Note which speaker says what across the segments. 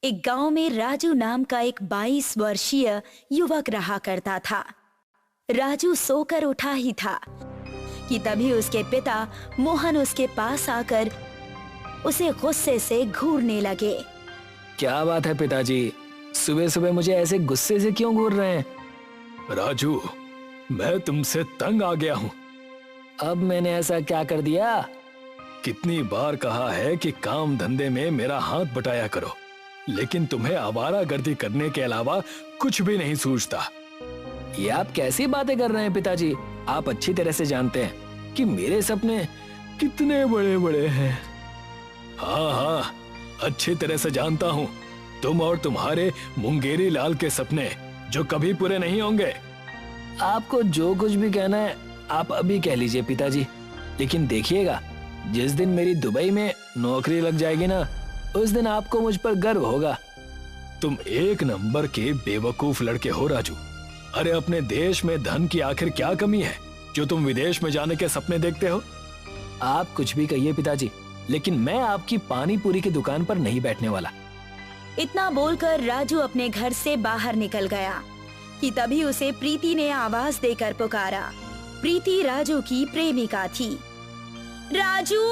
Speaker 1: एक गांव में राजू नाम का एक 22 वर्षीय युवक रहा करता था। राजू सोकर उठा ही था कि तभी उसके पिता मोहन उसके पास आकर उसे गुस्से से घूरने लगे।
Speaker 2: क्या बात है पिताजी, सुबह सुबह मुझे ऐसे गुस्से से क्यों घूर रहे हैं?
Speaker 3: राजू, मैं तुमसे तंग आ गया हूँ।
Speaker 2: अब मैंने ऐसा क्या कर दिया?
Speaker 3: कितनी बार कहा है कि काम धंधे में मेरा हाथ बटाया करो, लेकिन तुम्हें आवारागर्दी करने के अलावा कुछ भी नहीं सूझता।
Speaker 2: ये आप कैसी बातें कर रहे हैं पिताजी? आप अच्छी तरह से जानते हैं कि मेरे सपने
Speaker 3: कितने बड़े बड़े हैं। हाँ हाँ, अच्छी तरह से जानता हूँ। तुम और तुम्हारे मुंगेरी लाल के सपने जो कभी पूरे नहीं होंगे।
Speaker 2: आपको जो कुछ भी कहना है आप अभी कह लीजिए पिताजी, लेकिन देखिएगा जिस दिन मेरी दुबई में नौकरी लग जाएगी ना, उस दिन आपको मुझ पर गर्व होगा।
Speaker 3: तुम एक नंबर के बेवकूफ लड़के हो राजू। अरे अपने देश में धन की आखिर क्या कमी है जो तुम विदेश में जाने के सपने देखते हो?
Speaker 2: आप कुछ भी कहिए पिताजी, लेकिन मैं आपकी पानी पूरी की दुकान पर नहीं बैठने वाला।
Speaker 1: इतना बोलकर राजू अपने घर से बाहर निकल गया कि तभी उसे प्रीति ने आवाज देकर पुकारा। प्रीति राजू की प्रेमिका थी। राजू,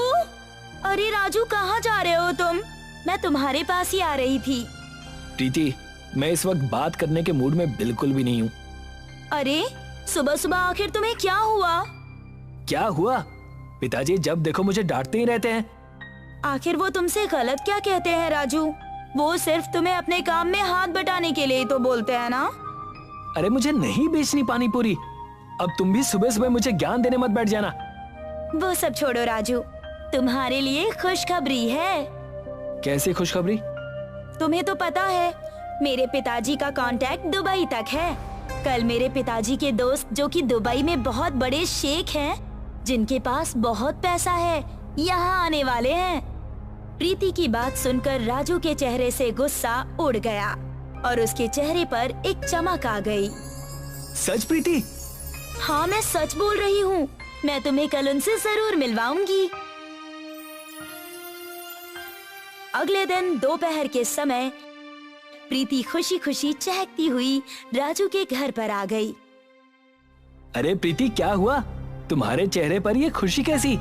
Speaker 1: अरे राजू कहाँ जा रहे हो तुम? मैं तुम्हारे पास ही आ रही थी।
Speaker 2: प्रीति, मैं इस वक्त बात करने के मूड में बिल्कुल भी नहीं हूँ।
Speaker 1: अरे सुबह सुबह आखिर तुम्हें क्या हुआ?
Speaker 2: क्या हुआ? पिताजी जब देखो मुझे डांटते ही रहते हैं।
Speaker 1: आखिर वो तुमसे गलत क्या कहते हैं राजू? वो सिर्फ तुम्हें अपने काम में हाथ बटाने के लिए तो बोलते हैं ना?
Speaker 2: अरे मुझे नहीं बेचनी पानी पूरी। अब तुम भी सुबह सुबह मुझे ज्ञान देने मत बैठ जाना।
Speaker 1: वो सब छोड़ो राजू, तुम्हारे लिए खुशखबरी है।
Speaker 2: कैसी खुशखबरी?
Speaker 1: तुम्हें तो पता है मेरे पिताजी का कांटेक्ट दुबई तक है। कल मेरे पिताजी के दोस्त जो कि दुबई में बहुत बड़े शेख हैं, जिनके पास बहुत पैसा है, यहाँ आने वाले हैं। प्रीति की बात सुनकर राजू के चेहरे से गुस्सा उड़ गया और उसके चेहरे पर एक चमक आ गई।
Speaker 2: सच प्रीति?
Speaker 1: हाँ, मैं सच बोल रही हूँ। मैं तुम्हें कल उनसे जरूर मिलवाऊंगी। अगले दिन दोपहर के समय प्रीति खुशी खुशी चहकती हुई राजू के घर पर आ गई।
Speaker 2: अरे प्रीति, क्या हुआ? तुम्हारे चेहरे पर ये खुशी कैसी?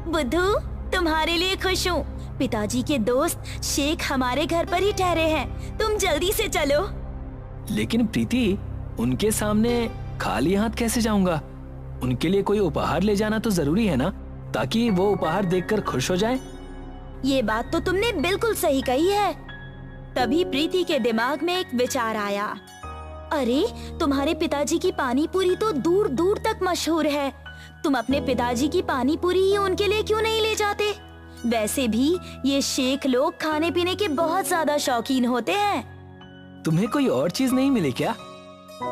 Speaker 1: बुद्धू, तुम्हारे लिए खुश हूँ। पिताजी के दोस्त शेख हमारे घर पर ही ठहरे हैं। तुम जल्दी से चलो।
Speaker 2: लेकिन प्रीति, उनके सामने खाली हाथ कैसे जाऊंगा? उनके लिए कोई उपहार ले जाना तो जरूरी है ना, ताकि वो उपहार देखकर खुश हो जाए।
Speaker 1: ये बात तो तुमने बिल्कुल सही कही है। तभी प्रीति के दिमाग में एक विचार आया। अरे तुम्हारे पिताजी की पानी पूरी तो दूर दूर तक मशहूर है। तुम अपने पिताजी की पानी पूरी ही उनके लिए क्यों नहीं ले जाते? वैसे भी ये शेख लोग खाने पीने के बहुत ज्यादा शौकीन होते हैं।
Speaker 2: तुम्हें कोई और चीज नहीं मिली क्या?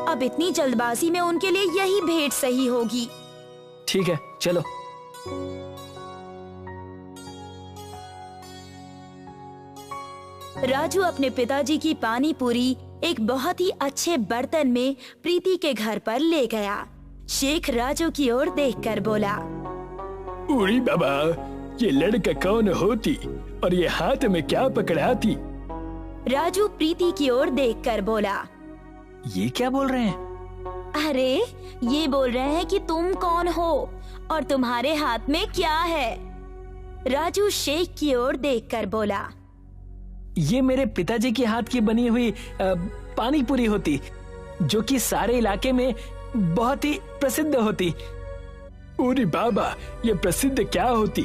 Speaker 1: अब इतनी जल्दबाजी में उनके लिए यही भेंट सही होगी।
Speaker 2: ठीक है, चलो।
Speaker 1: राजू अपने पिताजी की पानी पूरी एक बहुत ही अच्छे बर्तन में प्रीति के घर पर ले गया। शेख राजू की ओर देखकर बोला,
Speaker 3: उरी बाबा, ये लड़का कौन होती और ये हाथ में क्या पकड़ा थी?
Speaker 1: राजू प्रीति की ओर देखकर बोला,
Speaker 2: ये क्या बोल रहे हैं?
Speaker 1: अरे ये बोल रहे हैं कि तुम कौन हो और तुम्हारे हाथ में क्या है? राजू शेख की ओर देखकर बोला,
Speaker 2: ये मेरे पिताजी के हाथ की बनी हुई पानी पूरी होती, जो कि सारे इलाके में बहुत ही प्रसिद्ध होती।
Speaker 3: उरी बाबा, ये प्रसिद्ध क्या होती?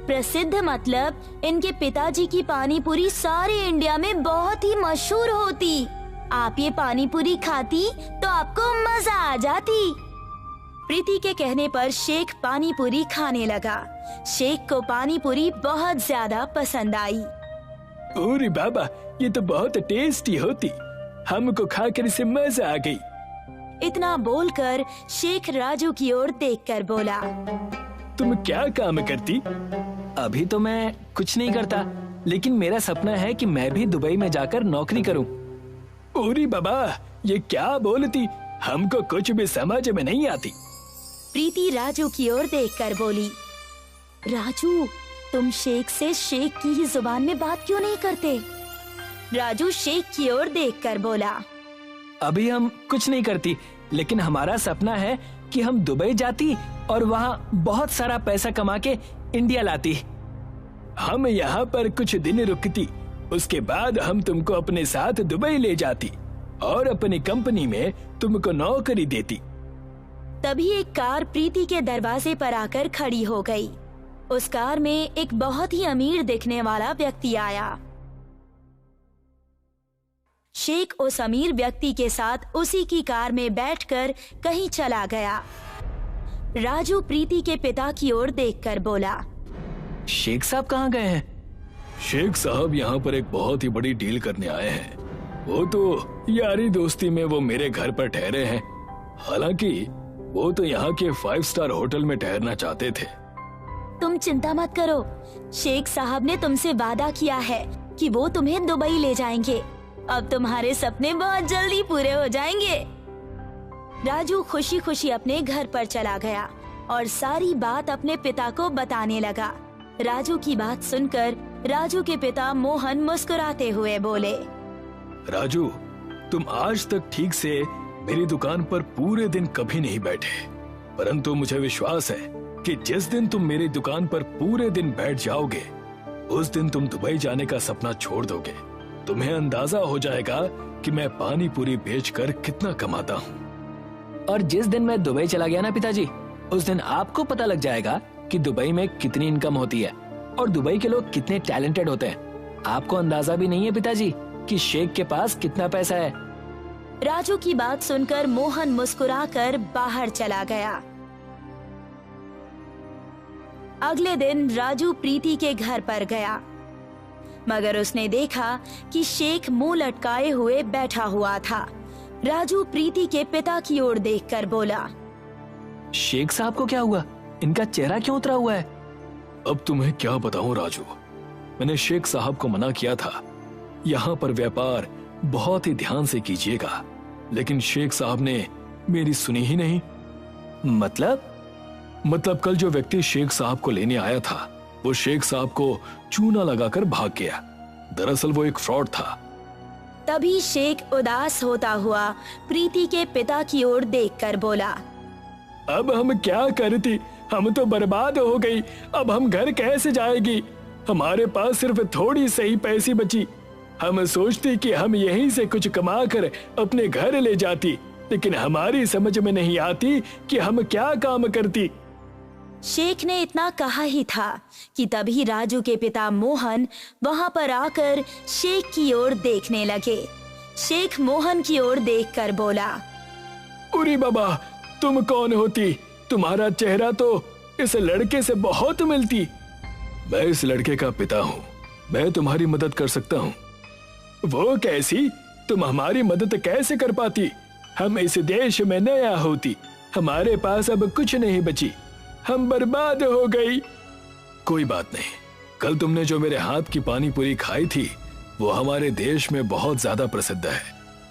Speaker 1: प्रसिद्ध मतलब इनके पिताजी की पानी पूरी सारे इंडिया में बहुत ही मशहूर होती। आप ये पानी पूरी खाती तो आपको मजा आ जाती। प्रीति के कहने पर शेख पानी पूरी खाने लगा। शेख को पानी पूरी बहुत ज्यादा पसंद आई।
Speaker 3: अरे बाबा, ये तो बहुत टेस्टी होती। हमको खाकर इसे मजा आ गई।
Speaker 1: इतना बोलकर शेख राजू की ओर देखकर बोला,
Speaker 3: तुम क्या काम करती?
Speaker 2: अभी तो मैं कुछ नहीं करता, लेकिन मेरा सपना है कि मैं भी दुबई में जाकर नौकरी करूं।
Speaker 3: अरे बाबा, ये क्या बोलती? हमको कुछ भी समझ में नहीं आती।
Speaker 1: प्रीति राजू की ओर देखकर बोली, राजू, तुम शेख से शेख की ही जुबान में बात क्यों नहीं करते? राजू शेख की ओर देखकर बोला।
Speaker 2: अभी हम कुछ नहीं करती, लेकिन हमारा सपना है कि हम दुबई जाती और वहाँ बहुत सारा पैसा कमा के इंडिया लाती।
Speaker 3: हम यहाँ पर कुछ दिन रुकती, उसके बाद हम तुमको अपने साथ दुबई ले जाती और अपनी कंपनी में तुमको नौकरी देती।
Speaker 1: तभी एक कार प्रीति के दरवाजे पर आकर खड़ी हो गई। उस कार में एक बहुत ही अमीर दिखने वाला व्यक्ति आया। शेख उस अमीर व्यक्ति के साथ उसी की कार में बैठकर कहीं चला गया। राजू प्रीति के पिता की ओर देखकर बोला।
Speaker 2: शेख साहब कहाँ गए हैं?
Speaker 3: शेख साहब यहाँ पर एक बहुत ही बड़ी डील करने आए हैं। वो तो यारी दोस्ती में वो मेरे घर पर ठहरे हैं। हालांकि वो तो यहाँ के 5 स्टार होटल में ठहरना चाहते थे।
Speaker 1: तुम चिंता मत करो, शेख साहब ने तुमसे वादा किया है कि वो तुम्हें दुबई ले जाएंगे। अब तुम्हारे सपने बहुत जल्दी पूरे हो जाएंगे। राजू खुशी खुशी अपने घर पर चला गया और सारी बात अपने पिता को बताने लगा। राजू की बात सुनकर राजू के पिता मोहन मुस्कुराते हुए बोले।
Speaker 3: राजू, तुम आज तक ठीक से मेरी दुकान पर पूरे दिन कभी नहीं बैठे, परंतु मुझे विश्वास है कि जिस दिन तुम मेरी दुकान पर पूरे दिन बैठ जाओगे, उस दिन तुम दुबई जाने का सपना छोड़ दोगे। तुम्हें अंदाजा हो जाएगा कि मैं पानी पूरी बेचकर कितना कमाता हूँ।
Speaker 2: और जिस दिन मैं दुबई चला गया ना पिताजी, उस दिन आपको पता लग जाएगा कि दुबई में कितनी इनकम होती है और दुबई के लोग कितने टैलेंटेड होते हैं। आपको अंदाजा भी नहीं है पिताजी कि शेख के पास कितना पैसा है।
Speaker 1: राजू की बात सुनकर मोहन मुस्कुराकर बाहर चला गया। अगले दिन राजू प्रीति के घर पर गया, मगर उसने देखा कि शेख मुंह लटकाए हुए बैठा हुआ था। राजू प्रीति के पिता की ओर देखकर बोला।
Speaker 2: शेख साहब को क्या हुआ? इनका चेहरा क्यों उतरा हुआ है?
Speaker 3: अब तुम्हें क्या बताऊं राजू, मैंने शेख साहब को मना किया था, यहाँ पर व्यापार बहुत ही ध्यान से कीजिएगा, लेकिन शेख साहब ने मेरी सुनी ही नहीं। मतलब कल जो व्यक्ति शेख साहब को लेने आया था, वो शेख साहब को चूना लगाकर भाग गया। दरअसल वो एक फ्रॉड था।
Speaker 1: तभी शेख उदास होता हुआ प्रीति के पिता की ओर देखकर बोला।
Speaker 3: अब हम क्या करती, हम तो बर्बाद हो गई। अब हम घर कैसे जाएगी? हमारे पास सिर्फ थोड़ी सही पैसे बची। हम सोचती कि हम यहीं से कुछ कमा कर अपने घर ले जाती, लेकिन हमारी समझ में नहीं आती कि हम क्या काम करती।
Speaker 1: शेख ने इतना कहा ही था कि तभी राजू के पिता मोहन वहां पर आकर शेख की ओर देखने लगे। शेख मोहन की ओर देखकर बोला।
Speaker 3: अरे बाबा, तुम कौन होती? तुम्हारा चेहरा तो इस लड़के से बहुत मिलती। मैं इस लड़के का पिता हूँ, मैं तुम्हारी मदद कर सकता हूँ। वो कैसी? तुम हमारी मदद कैसे कर पाती? हम इस देश में नया होती, हमारे पास अब कुछ नहीं बची, हम बर्बाद हो गई। कोई बात नहीं, कल तुमने जो मेरे हाथ की पानी पूरी खाई थी, वो हमारे देश में बहुत ज्यादा प्रसिद्ध है।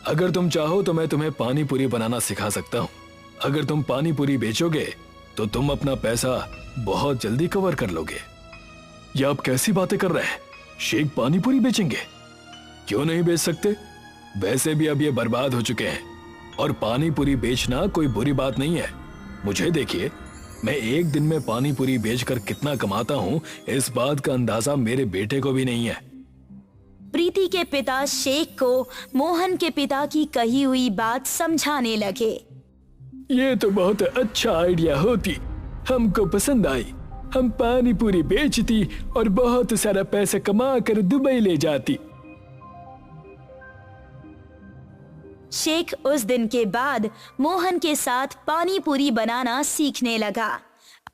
Speaker 3: अगर तुम चाहो तो मैं तुम्हें पानी पूरी बनाना सिखा सकता हूँ। अगर तुम पानी पूरी बेचोगे तो तुम अपना पैसा बहुत जल्दी कवर कर लोगे। ये आप कैसी बातें कर रहे हैं? शेख पानी पूरी बेचेंगे? क्यों नहीं बेच सकते? वैसे भी अब ये बर्बाद हो चुके हैं और पानी पूरी बेचना कोई बुरी बात नहीं है। मुझे देखिए, मैं एक दिन में पानी पूरी बेचकर कितना कमाता हूँ, इस बात का अंदाजा मेरे बेटे को भी नहीं है।
Speaker 1: प्रीति के पिता शेख को मोहन के पिता की कही हुई बात समझाने लगे।
Speaker 3: ये तो बहुत अच्छा आइडिया होती, हमको पसंद आई। हम पानी पूरी बेचती और बहुत सारा पैसा कमा कर दुबई ले जाती।
Speaker 1: शेख उस दिन के बाद मोहन के साथ पानी पूरी बनाना सीखने लगा।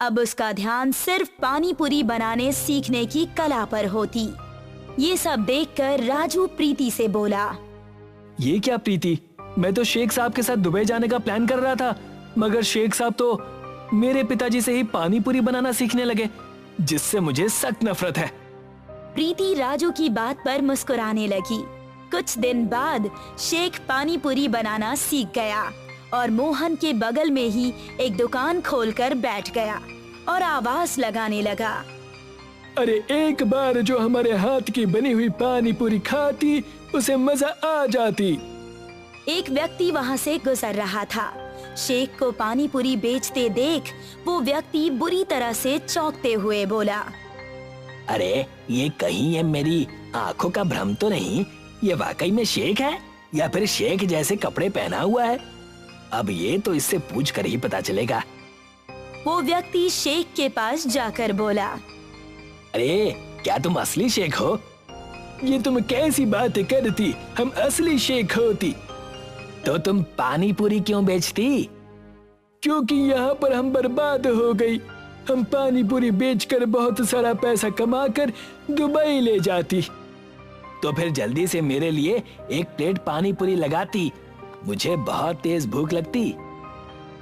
Speaker 1: अब उसका ध्यान सिर्फ पानी पूरी बनाने सीखने की कला पर होती। ये सब देखकर राजू प्रीति से बोला।
Speaker 2: ये क्या प्रीति, मैं तो शेख साहब के साथ दुबई जाने का प्लान कर रहा था, मगर शेख साहब तो मेरे पिताजी से ही पानी पूरी बनाना सीखने लगे, जिससे मुझे सख्त नफरत है।
Speaker 1: प्रीति राजू की बात पर मुस्कुराने लगी। कुछ दिन बाद शेख पानी पूरी बनाना सीख गया और मोहन के बगल में ही एक दुकान खोलकर बैठ गया और आवाज लगाने लगा।
Speaker 3: अरे एक बार जो हमारे हाथ की बनी हुई पानी पूरी खाती, उसे मजा आ जाती।
Speaker 1: एक व्यक्ति वहाँ से गुजर रहा था। शेख को पानी पूरी बेचते देख वो व्यक्ति बुरी तरह से चौंकते हुए बोला,
Speaker 2: अरे ये कहीं ये मेरी आंखों का भ्रम तो नहीं? ये वाकई में शेख है या फिर शेख जैसे कपड़े पहना हुआ है? अब ये तो इससे पूछ कर ही पता चलेगा।
Speaker 1: वो व्यक्ति शेख के पास जाकर बोला,
Speaker 2: अरे क्या तुम असली शेख हो?
Speaker 3: ये तुम कैसी बातें करती? हम असली शेख होती।
Speaker 2: तो तुम पानी पूरी क्यों बेचती?
Speaker 3: क्योंकि यहाँ पर हम बर्बाद हो गई। हम पानी पूरी बेचकर बहुत सारा पैसा कमाकर दुबई ले जाती।
Speaker 2: तो फिर जल्दी से मेरे लिए एक प्लेट पानी पूरी लगाती, मुझे बहुत तेज भूख लगती।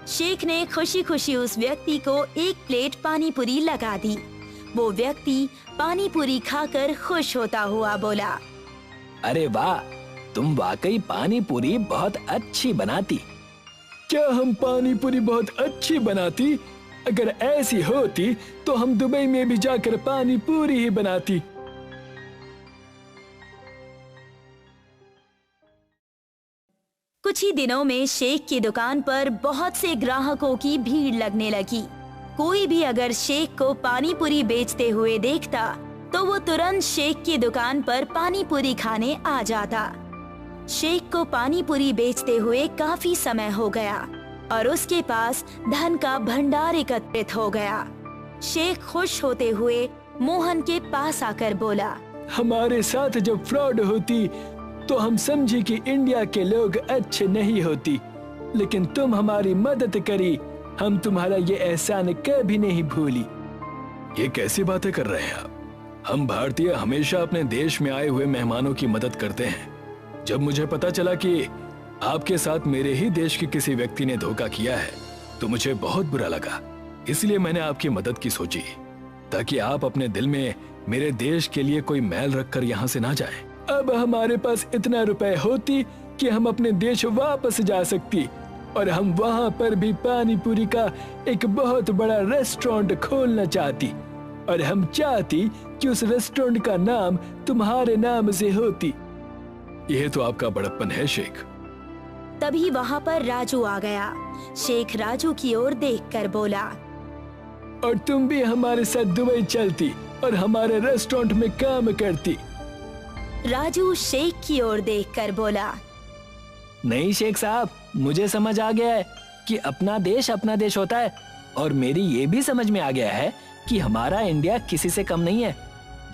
Speaker 1: शेख ने खुशी खुशी उस व्यक्ति को एक प्लेट पानी पूरी लगा दी। वो व्यक्ति पानी पूरी खाकर खुश होता हुआ बोला,
Speaker 2: अरे वाह, तुम वाकई पानी पूरी बहुत अच्छी बनाती।
Speaker 3: क्या हम पानी पूरी बहुत अच्छी बनाती? अगर ऐसी होती तो हम दुबई में भी जाकर पानी पूरी ही बनाती।
Speaker 1: कुछ ही दिनों में शेख की दुकान पर बहुत से ग्राहकों की भीड़ लगने लगी। कोई भी अगर शेख को पानी पूरी बेचते हुए देखता तो वो तुरंत शेख की दुकान पर पानी पूरी खाने आ जाता। शेख को पानी पूरी बेचते हुए काफी समय हो गया और उसके पास धन का भंडार एकत्रित हो गया। शेख खुश होते हुए मोहन के पास आकर बोला,
Speaker 3: हमारे साथ जब फ्रॉड होती तो हम समझी कि इंडिया के लोग अच्छे नहीं होती, लेकिन तुम हमारी मदद करी। हम तुम्हारा ये एहसान कभी नहीं भूली। ये कैसी बातें कर रहे हैं आप? हम भारतीय हमेशा अपने देश में आए हुए मेहमानों की मदद करते हैं। जब मुझे पता चला कि आपके साथ मेरे ही देश के किसी व्यक्ति ने धोखा किया है तो मुझे बहुत बुरा लगा। इसलिए मैंने आपकी मदद की सोची, ताकि आप अपने दिल में मेरे देश के लिए कोई मैल रखकर यहाँ से ना जाए। अब हमारे पास इतना रुपए होती कि हम अपने देश वापस जा सकती और हम वहाँ पर भी पानी पूरी का एक बहुत बड़ा रेस्टोरेंट खोलना चाहती, और हम चाहती कि उस रेस्टोरेंट का नाम तुम्हारे नाम से होती। यह तो आपका बड़प्पन है शेख।
Speaker 1: तभी वहाँ पर राजू आ गया। शेख राजू की ओर देखकर बोला,
Speaker 3: और तुम भी हमारे साथ दुबई चलती और हमारे रेस्टोरेंट में काम करती।
Speaker 1: राजू शेख की ओर देखकर बोला,
Speaker 2: नहीं शेख साहब, मुझे समझ आ गया है कि अपना देश होता है, और मेरी ये भी समझ में आ गया है कि हमारा इंडिया किसी से कम नहीं है।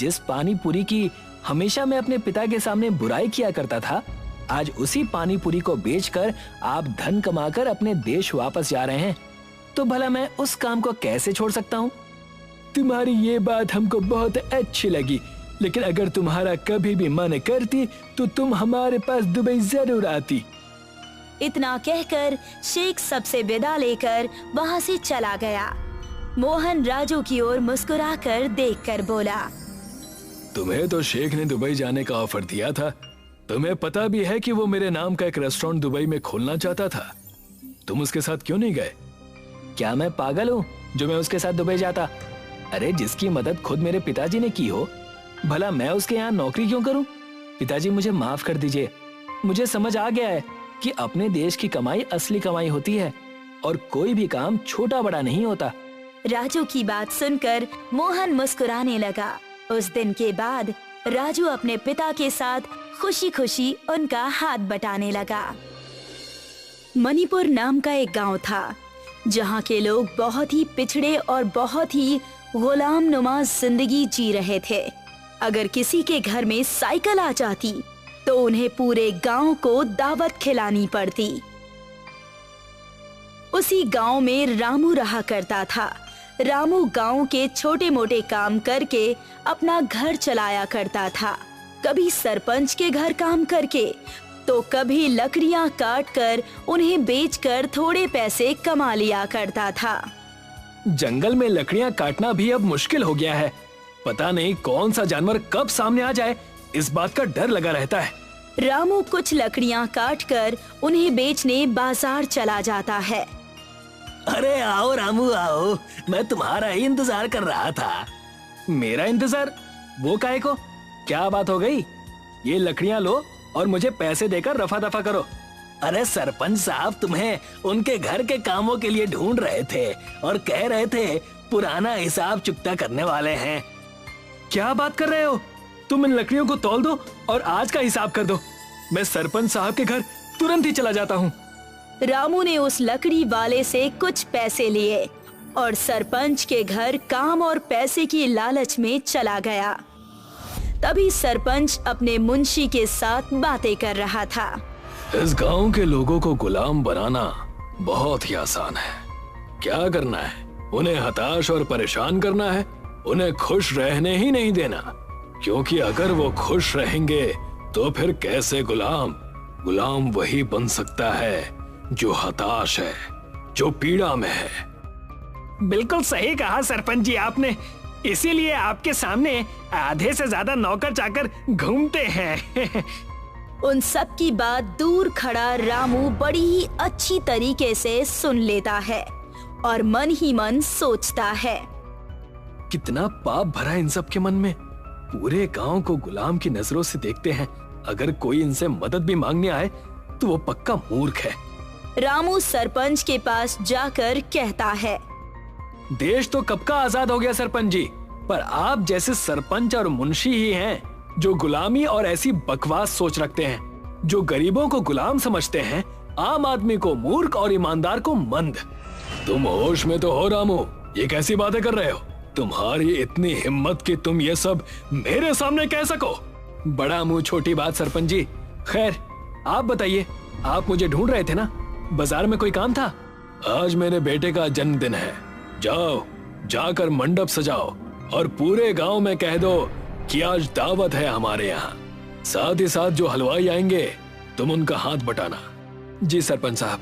Speaker 2: जिस पानी पूरी की हमेशा मैं अपने पिता के सामने बुराई किया करता था, आज उसी पानी पूरी को बेचकर आप धन कमाकर अपने देश वापस जा रहे हैं, तो भला मैं उस काम को कैसे छोड़ सकता हूँ?
Speaker 3: तुम्हारी ये बात हमको बहुत अच्छी लगी, लेकिन अगर तुम्हारा कभी भी मन करती तो तुम हमारे पास दुबई जरूर आती।
Speaker 1: इतना कहकर शेख सबसे विदा लेकर वहाँ से चला गया। मोहन राजू की ओर मुस्कुराकर देखकर बोला,
Speaker 3: तुम्हें तो शेख ने दुबई जाने का ऑफर दिया था। तुम्हें पता भी है कि वो मेरे नाम का एक रेस्टोरेंट दुबई में खोलना चाहता था। तुम उसके साथ क्यों नहीं गए?
Speaker 2: क्या मैं पागल हूँ जो मैं उसके साथ दुबई जाता? अरे जिसकी मदद खुद मेरे पिताजी ने की हो, भला मैं उसके यहाँ नौकरी क्यों करूँ? पिताजी मुझे माफ कर दीजिए। मुझे समझ आ गया है कि अपने देश की कमाई असली कमाई होती है और कोई भी काम छोटा बड़ा नहीं होता।
Speaker 1: राजू की बात सुनकर मोहन मुस्कुराने लगा। उस दिन के बाद राजू अपने पिता के साथ खुशी खुशी उनका हाथ बटाने लगा। मणिपुर नाम का एक गांव था जहां के लोग बहुत ही पिछड़े और बहुत ही गुलाम नुमा जिंदगी जी रहे थे। अगर किसी के घर में साइकिल आ जाती तो उन्हें पूरे गांव को दावत खिलानी पड़ती। उसी गांव में रामू रहा करता था। रामू गांव के छोटे मोटे काम करके अपना घर चलाया करता था। कभी सरपंच के घर काम करके तो कभी लकड़ियां काट कर उन्हें बेचकर थोड़े पैसे कमा लिया करता था।
Speaker 3: जंगल में लकड़ियां काटना भी अब मुश्किल हो गया है। पता नहीं कौन सा जानवर कब सामने आ जाए, इस बात का डर लगा रहता है।
Speaker 1: रामू कुछ लकड़ियां काटकर उन्हें बेचने बाजार चला जाता है।
Speaker 2: अरे आओ रामू आओ, मैं तुम्हारा ही इंतजार कर रहा था।
Speaker 3: मेरा इंतजार? वो काहे को? क्या बात हो गई? ये लकड़ियां लो
Speaker 2: और मुझे पैसे देकर रफा दफा करो। अरे सरपंच साहब तुम्हें उनके घर के कामों के लिए ढूंढ रहे थे और कह रहे थे पुराना हिसाब चुकता करने वाले हैं। क्या बात कर रहे हो? तुम इन लकड़ियों को तौल दो और आज का हिसाब कर दो। मैं सरपंच साहब के घर तुरंत ही चला जाता हूँ।
Speaker 1: रामू ने उस लकड़ी वाले से कुछ पैसे लिए और सरपंच के घर काम और पैसे की लालच में चला गया। तभी सरपंच अपने मुंशी के साथ बातें कर रहा था।
Speaker 3: इस गांव के लोगों को गुलाम बनाना बहुत ही आसान है। क्या करना है? उन्हें हताश और परेशान करना है। उन्हें खुश रहने ही नहीं देना, क्योंकि अगर वो खुश रहेंगे तो फिर कैसे गुलाम वही बन सकता है जो हताश है, जो पीड़ा में है।
Speaker 2: बिल्कुल सही कहा सरपंच जी आपने। इसीलिए आपके सामने आधे से ज्यादा नौकर चाकर घूमते हैं।
Speaker 1: उन सब की बात दूर खड़ा रामू बड़ी ही अच्छी तरीके से सुन लेता है और मन ही मन सोचता है,
Speaker 3: कितना पाप भरा इन सब के मन में। पूरे गांव को गुलाम की नजरों से देखते हैं। अगर कोई इनसे मदद भी मांगने आए तो वो पक्का मूर्ख है।
Speaker 1: रामू सरपंच के पास जाकर कहता है,
Speaker 2: देश तो कब का आजाद हो गया सरपंच जी, पर आप जैसे सरपंच और मुंशी ही हैं जो गुलामी और ऐसी बकवास सोच रखते हैं, जो गरीबों को गुलाम समझते हैं, आम आदमी को मूर्ख और ईमानदार को मंद।
Speaker 3: तुम होश में तो हो रामू? ये कैसी बातें कर रहे हो? तुम्हारी इतनी हिम्मत कि तुम ये सब मेरे सामने कह सको?
Speaker 2: बड़ा मुंह छोटी बात सरपंच जी। खैर आप बताइए, आप मुझे ढूंढ रहे थे ना? बाजार में कोई काम था?
Speaker 3: आज मेरे बेटे का जन्मदिन है। जाओ, जाकर मंडप सजाओ और पूरे गांव में कह दो कि आज दावत है हमारे यहाँ। साथ ही साथ जो हलवाई आएंगे तुम उनका हाथ बटाना।
Speaker 2: जी सरपंच साहब,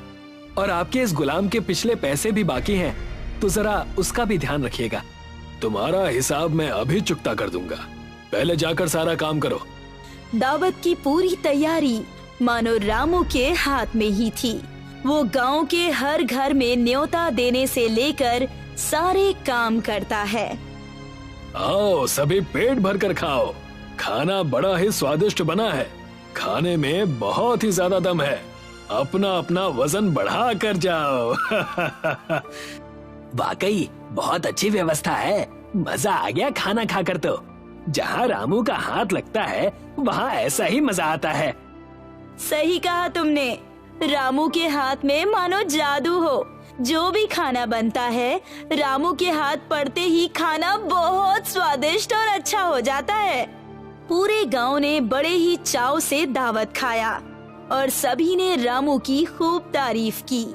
Speaker 2: और आपके इस गुलाम के पिछले पैसे भी बाकी हैं, तो जरा उसका भी ध्यान रखिएगा।
Speaker 3: तुम्हारा हिसाब मैं अभी चुकता कर दूंगा। पहले जाकर सारा काम करो।
Speaker 1: दावत की पूरी तैयारी मानो रामू के हाथ में ही थी। वो गांव के हर घर में न्योता देने से लेकर सारे काम करता है।
Speaker 3: आओ सभी पेट भर कर खाओ। खाना बड़ा ही स्वादिष्ट बना है। खाने में बहुत ही ज्यादा दम है। अपना अपना वजन बढ़ा कर जाओ।
Speaker 2: वाकई बहुत अच्छी व्यवस्था है। मजा आ गया खाना खाकर तो। जहाँ रामू का हाथ लगता है वहाँ ऐसा ही मजा आता है।
Speaker 1: सही कहा तुमने। रामू के हाथ में मानो जादू हो। जो भी खाना बनता है रामू के हाथ पड़ते ही खाना बहुत स्वादिष्ट और अच्छा हो जाता है। पूरे गांव ने बड़े ही चाव से दावत खाया और सभी ने रामू की खूब तारीफ की।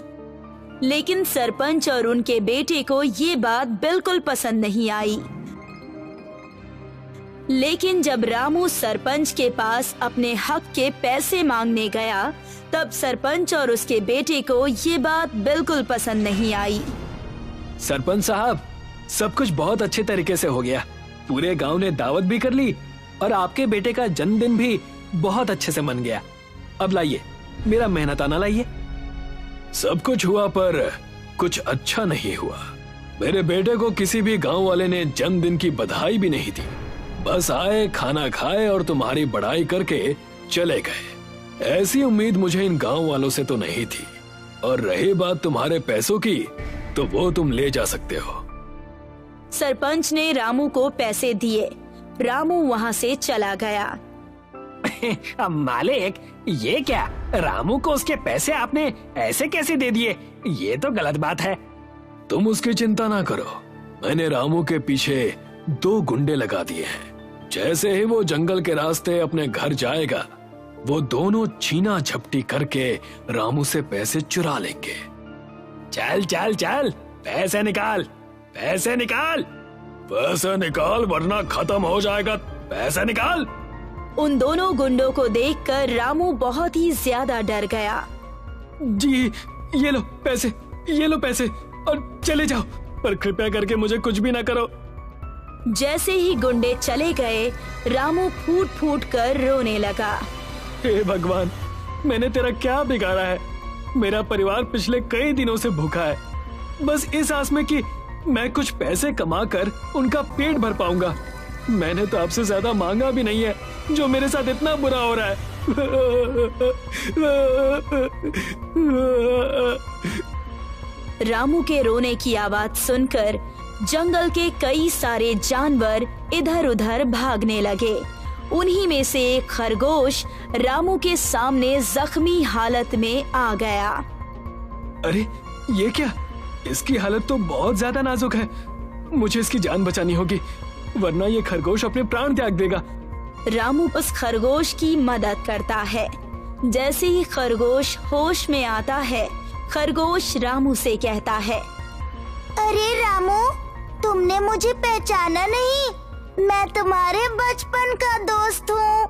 Speaker 1: लेकिन सरपंच और उनके बेटे को ये बात बिल्कुल पसंद नहीं आई। लेकिन जब रामू सरपंच के पास अपने हक के पैसे मांगने गया, तब सरपंच और उसके बेटे को ये बात बिल्कुल पसंद नहीं आई।
Speaker 2: सरपंच साहब, सब कुछ बहुत अच्छे तरीके से हो गया। पूरे गांव ने दावत भी कर ली और आपके बेटे का जन्मदिन भी बहुत अच्छे से मन गया। अब लाइए, मेरा मेहनताना लाइए।
Speaker 3: सब कुछ हुआ पर कुछ अच्छा नहीं हुआ। मेरे बेटे को किसी भी गांव वाले ने जन्मदिन की बधाई भी नहीं दी। बस आए, खाना खाए और तुम्हारी बड़ाई करके चले गए। ऐसी उम्मीद मुझे इन गांव वालों से तो नहीं थी। और रही बात तुम्हारे पैसों की, तो वो तुम ले जा सकते हो।
Speaker 1: सरपंच ने रामू को पैसे दिए। रामू वहाँ से चला गया।
Speaker 2: मालिक, ये क्या? रामू को उसके पैसे आपने ऐसे कैसे दे दिए? ये तो गलत बात है।
Speaker 3: तुम उसकी चिंता ना करो। मैंने रामू के पीछे 2 गुंडे लगा दिए हैं। जैसे ही वो जंगल के रास्ते अपने घर जाएगा, वो दोनों छीना झपटी करके रामू से पैसे चुरा लेंगे।
Speaker 2: चल चल चल, पैसे निकाल, पैसे निकाल,
Speaker 3: पैसे निकाल वरना खत्म हो जाएगा। पैसे निकाल।
Speaker 1: उन दोनों गुंडों को देखकर रामू बहुत ही ज्यादा डर गया।
Speaker 2: जी, ये लो पैसे, ये लो पैसे और चले जाओ, पर कृपया करके मुझे कुछ भी ना करो।
Speaker 1: जैसे ही गुंडे चले गए, रामू फूट फूट कर रोने लगा।
Speaker 2: हे भगवान, मैंने तेरा क्या बिगाड़ा है? मेरा परिवार पिछले कई दिनों से भूखा है, बस इस आस में कि मैं कुछ पैसे कमाकर उनका पेट भर पाऊंगा। मैंने तो आपसे ज्यादा मांगा भी नहीं है, जो मेरे साथ इतना बुरा हो रहा है।
Speaker 1: रामू के रोने की आवाज सुनकर जंगल के कई सारे जानवर इधर उधर भागने लगे। उन्हीं में से एक खरगोश रामू के सामने जख्मी हालत में आ गया।
Speaker 3: अरे ये क्या? इसकी हालत तो बहुत ज्यादा नाजुक है। मुझे इसकी जान बचानी होगी, वरना ये खरगोश अपने प्राण त्याग देगा।
Speaker 1: रामू उस खरगोश की मदद करता है। जैसे ही खरगोश होश में आता है, खरगोश रामू से कहता है,
Speaker 4: अरे रामू, तुमने मुझे पहचाना नहीं? मैं तुम्हारे बचपन का दोस्त हूँ।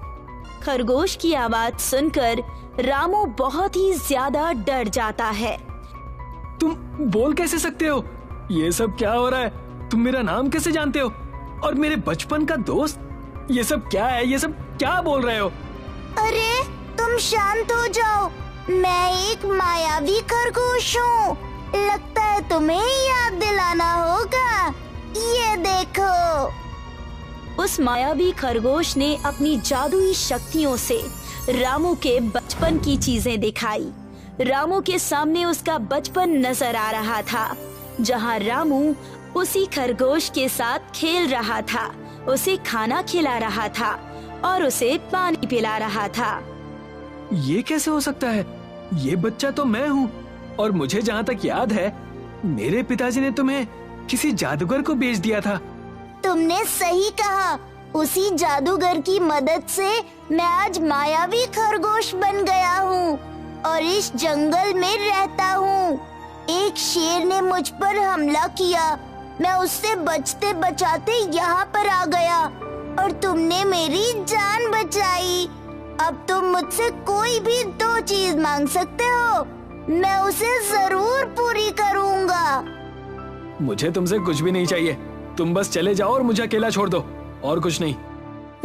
Speaker 1: खरगोश की आवाज सुनकर रामू बहुत ही ज्यादा डर जाता है।
Speaker 3: तुम बोल कैसे सकते हो? ये सब क्या हो रहा है? तुम मेरा नाम कैसे जानते हो? और मेरे बचपन का दोस्त? ये सब क्या है? ये सब क्या बोल रहे हो?
Speaker 4: अरे तुम शांत हो जाओ, मैं एक मायावी खरगोश हूँ। लगता है तुम्हें याद दिलाना होगा। ये देखो।
Speaker 1: उस मायावी खरगोश ने अपनी जादुई शक्तियों से रामू के बचपन की चीजें दिखाई। रामू के सामने उसका बचपन नजर आ रहा था, जहाँ रामू उसी खरगोश के साथ खेल रहा था, उसे खाना खिला रहा था और उसे पानी पिला रहा था।
Speaker 3: ये कैसे हो सकता है? ये बच्चा तो मैं हूँ, और मुझे जहाँ तक याद है, मेरे पिताजी ने तुम्हें किसी जादूगर को बेच दिया था।
Speaker 4: तुमने सही कहा। उसी जादूगर की मदद से मैं आज मायावी खरगोश बन गया हूँ और इस जंगल में रहता हूँ। एक शेर ने मुझ पर हमला किया, मैं उससे बचते बचाते यहाँ पर आ गया और तुमने मेरी जान बचाई। अब तुम मुझसे कोई भी 2 चीज मांग सकते हो, मैं उसे जरूर पूरी करूँगा।
Speaker 3: मुझे तुमसे कुछ भी नहीं चाहिए, तुम बस चले जाओ और मुझे अकेला छोड़ दो, और कुछ नहीं।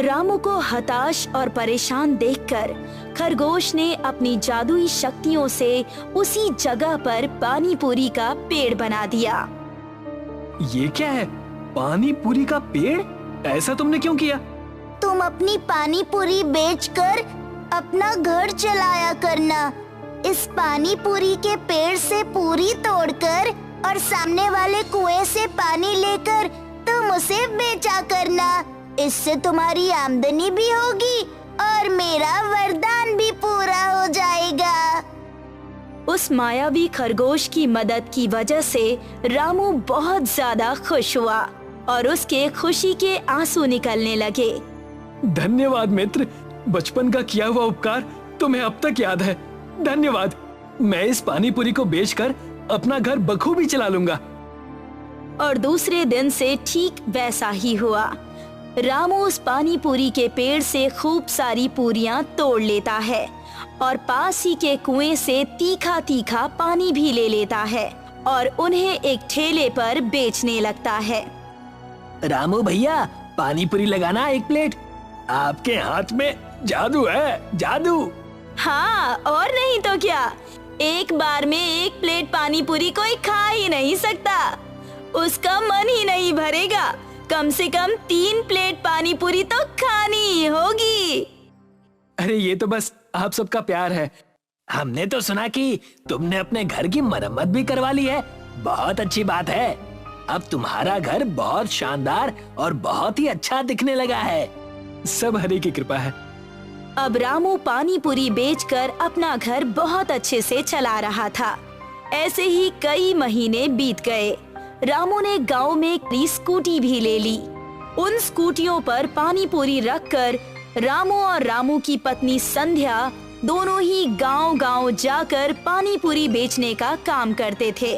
Speaker 1: रामू को हताश और परेशान देखकर खरगोश ने अपनी जादुई शक्तियों से उसी जगह पर पानी पूरी का पेड़ बना दिया।
Speaker 3: ये क्या है? पानी पूरी का पेड़? ऐसा तुमने क्यों किया?
Speaker 4: तुम अपनी पानी पूरी बेचकर अपना घर चलाया करना। इस पानी पूरी के पेड़ से पूरी तोड़कर और सामने वाले कुएं से पानी लेकर तुम उसे बेचा करना। इससे तुम्हारी आमदनी भी होगी और मेरा वरदान भी पूरा हो जाएगा।
Speaker 1: उस मायावी खरगोश की मदद की वजह से रामू बहुत ज्यादा खुश हुआ और उसके खुशी के आंसू निकलने लगे।
Speaker 3: धन्यवाद मित्र, बचपन का किया हुआ उपकार तुम्हें अब तक याद है। धन्यवाद। मैं इस पानी पूरी को बेचकर अपना घर बखूबी चला लूंगा।
Speaker 1: और दूसरे दिन से ठीक वैसा ही हुआ। रामू उस पानी पूरी के पेड़ से खूब सारी पूरियां तोड़ लेता है और पास ही के कुएं से तीखा तीखा पानी भी ले लेता है और उन्हें एक ठेले पर बेचने लगता है।
Speaker 2: रामू भैया, पानी पूरी लगाना 1 प्लेट।
Speaker 3: आपके हाथ में जादू है, जादू।
Speaker 1: हाँ, और नहीं तो क्या। एक बार में 1 प्लेट पानी पूरी कोई खा ही नहीं सकता, उसका मन ही नहीं भरेगा। कम से कम 3 प्लेट पानी पूरी तो खानी ही होगी।
Speaker 3: अरे ये तो बस आप सबका प्यार है।
Speaker 2: हमने तो सुना कि तुमने अपने घर की मरम्मत भी करवा ली है। बहुत अच्छी बात है। अब तुम्हारा घर बहुत शानदार और बहुत ही अच्छा दिखने लगा है।
Speaker 3: सब हरि की कृपा है।
Speaker 1: अब रामू पानी पूरी बेचकर अपना घर बहुत अच्छे से चला रहा था। ऐसे ही कई महीने बीत गए। रामू ने गांव में एक स्कूटी भी ले ली। उन स्कूटियों पर पानी पूरी रखकर रामू और रामू की पत्नी संध्या दोनों ही गांव-गांव जाकर पानी पूरी बेचने का काम करते थे।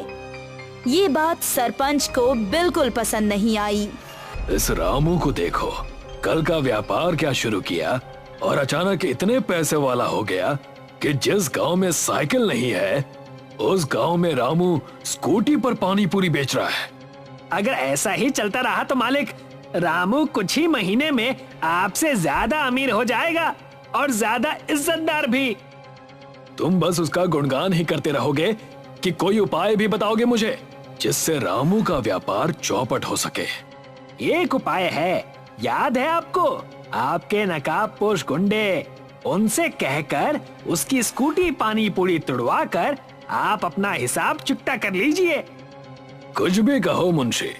Speaker 1: ये बात सरपंच को बिल्कुल पसंद नहीं आई।
Speaker 3: इस रामू को देखो, कल का व्यापार क्या शुरू किया और अचानक इतने पैसे वाला हो गया कि जिस गांव में साइकिल नहीं है, उस गांव में रामू स्कूटी पर पानी पूरी बेच रहा है।
Speaker 2: अगर ऐसा ही चलता रहा तो मालिक, रामू कुछ ही महीने में आपसे ज्यादा अमीर हो जाएगा और ज्यादा इज्जतदार भी।
Speaker 3: तुम बस उसका गुणगान ही करते रहोगे कि कोई उपाय भी बताओगे मुझे, जिससे रामू का व्यापार चौपट हो सके।
Speaker 2: एक उपाय है, याद है आपको? आपके नकाबपोश गुंडे उनसे कहकर उसकी स्कूटी पानी पूरी तुड़वा कर आप अपना हिसाब चुकता कर लीजिए।
Speaker 3: कुछ भी कहो मुंशी,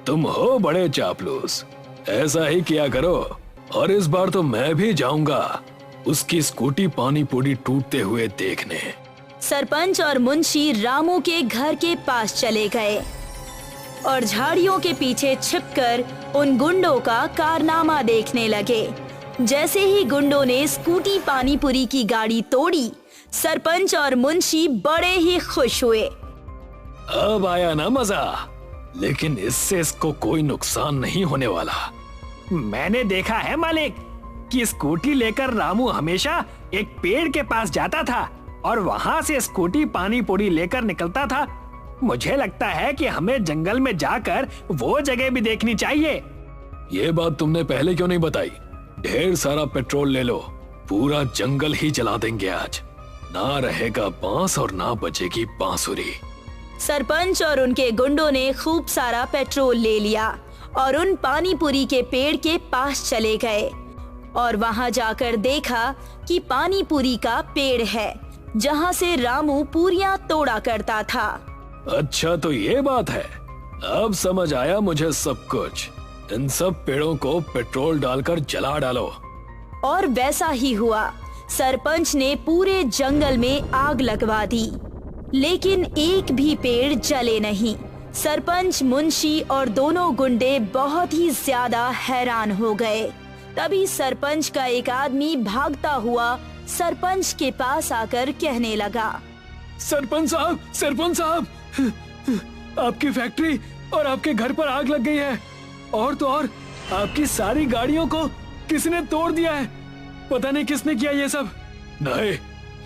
Speaker 3: तुम हो बड़े चापलूस। ऐसा ही किया करो, और इस बार तो मैं भी जाऊंगा उसकी स्कूटी पानी पूरी टूटते हुए देखने।
Speaker 1: सरपंच और मुंशी रामू के घर के पास चले गए और झाड़ियों के पीछे छिपकर उन गुंडों का कारनामा देखने लगे। जैसे ही गुंडों ने स्कूटी पानीपुरी की गाड़ी तोड़ी, सरपंच और मुंशी बड़े ही खुश हुए।
Speaker 3: अब आया ना मजा, लेकिन इससे इसको कोई नुकसान नहीं होने वाला।
Speaker 2: मैंने देखा है मालिक कि स्कूटी लेकर रामू हमेशा एक पेड़ के पास जाता था और वहां से स्कूटी पानी पूरी लेकर निकलता था। मुझे लगता है कि हमें जंगल में जाकर वो जगह भी देखनी चाहिए।
Speaker 3: ये बात तुमने पहले क्यों नहीं बताई? ढेर सारा पेट्रोल ले लो, पूरा जंगल ही जला देंगे आज। ना रहेगा बांस और ना बचेगी बांसुरी।
Speaker 1: सरपंच और उनके गुंडों ने खूब सारा पेट्रोल ले लिया और उन पानीपुरी के पेड़ के पास चले गए और वहां जाकर देखा कि पानीपुरी का पेड़ है जहां से रामू पूरियां तोड़ा करता था।
Speaker 3: अच्छा, तो ये बात है, अब समझ आया मुझे सब कुछ। इन सब पेड़ों को पेट्रोल डालकर जला डालो।
Speaker 1: और वैसा ही हुआ। सरपंच ने पूरे जंगल में आग लगवा दी, लेकिन एक भी पेड़ जले नहीं। सरपंच, मुंशी और दोनों गुंडे बहुत ही ज्यादा हैरान हो गए। तभी सरपंच का एक आदमी भागता हुआ सरपंच के पास आकर कहने लगा,
Speaker 3: सरपंच साहब, आपकी फैक्ट्री और आपके घर पर आग लग गई है, और तो और आपकी सारी गाड़ियों को किसने तोड़ दिया है। पता नहीं किसने किया ये सब। नहीं,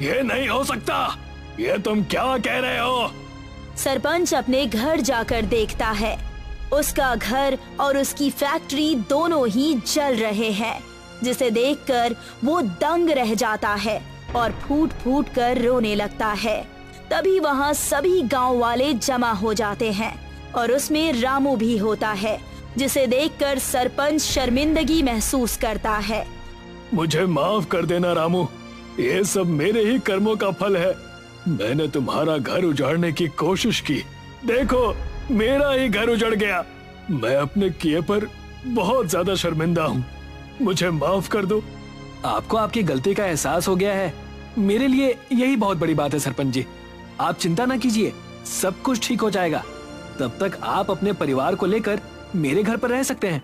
Speaker 3: ये नहीं हो सकता। ये तुम क्या कह रहे हो?
Speaker 1: सरपंच अपने घर जाकर देखता है, उसका घर और उसकी फैक्ट्री दोनों ही जल रहे हैं, जिसे देखकर वो दंग रह जाता है और फूट फूट कर रोने लगता है। तभी वहाँ सभी गांव वाले जमा हो जाते हैं और उसमें रामू भी होता है, जिसे देखकर सरपंच शर्मिंदगी महसूस करता है।
Speaker 3: मुझे माफ कर देना रामू, ये सब मेरे ही कर्मों का फल है। मैंने तुम्हारा घर उजाड़ने की कोशिश की, देखो मेरा ही घर उजड़ गया। मैं अपने किए पर बहुत ज्यादा शर्मिंदा हूँ, मुझे माफ कर दो।
Speaker 2: आपको आपकी गलती का एहसास हो गया है, मेरे लिए यही बहुत बड़ी बात है सरपंच जी। आप चिंता ना कीजिए, सब कुछ ठीक हो जाएगा। तब तक आप अपने परिवार को लेकर मेरे घर पर रह सकते हैं।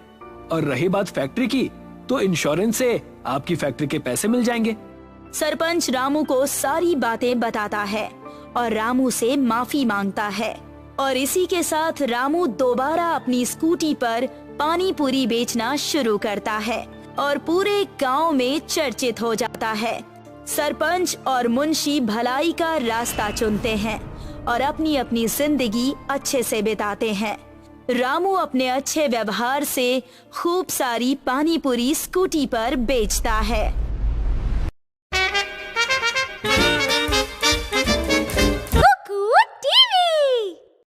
Speaker 2: और रही बात फैक्ट्री की, तो इंश्योरेंस से आपकी फैक्ट्री के पैसे मिल जाएंगे।
Speaker 1: सरपंच रामू को सारी बातें बताता है और रामू से माफी मांगता है, और इसी के साथ रामू दोबारा अपनी स्कूटी पर पानी पूरी बेचना शुरू करता है और पूरे गांव में चर्चित हो जाता है। सरपंच और मुंशी भलाई का रास्ता चुनते हैं और अपनी अपनी जिंदगी अच्छे से बिताते हैं। रामू अपने अच्छे व्यवहार से खूब सारी पानी पूरी स्कूटी पर बेचता है।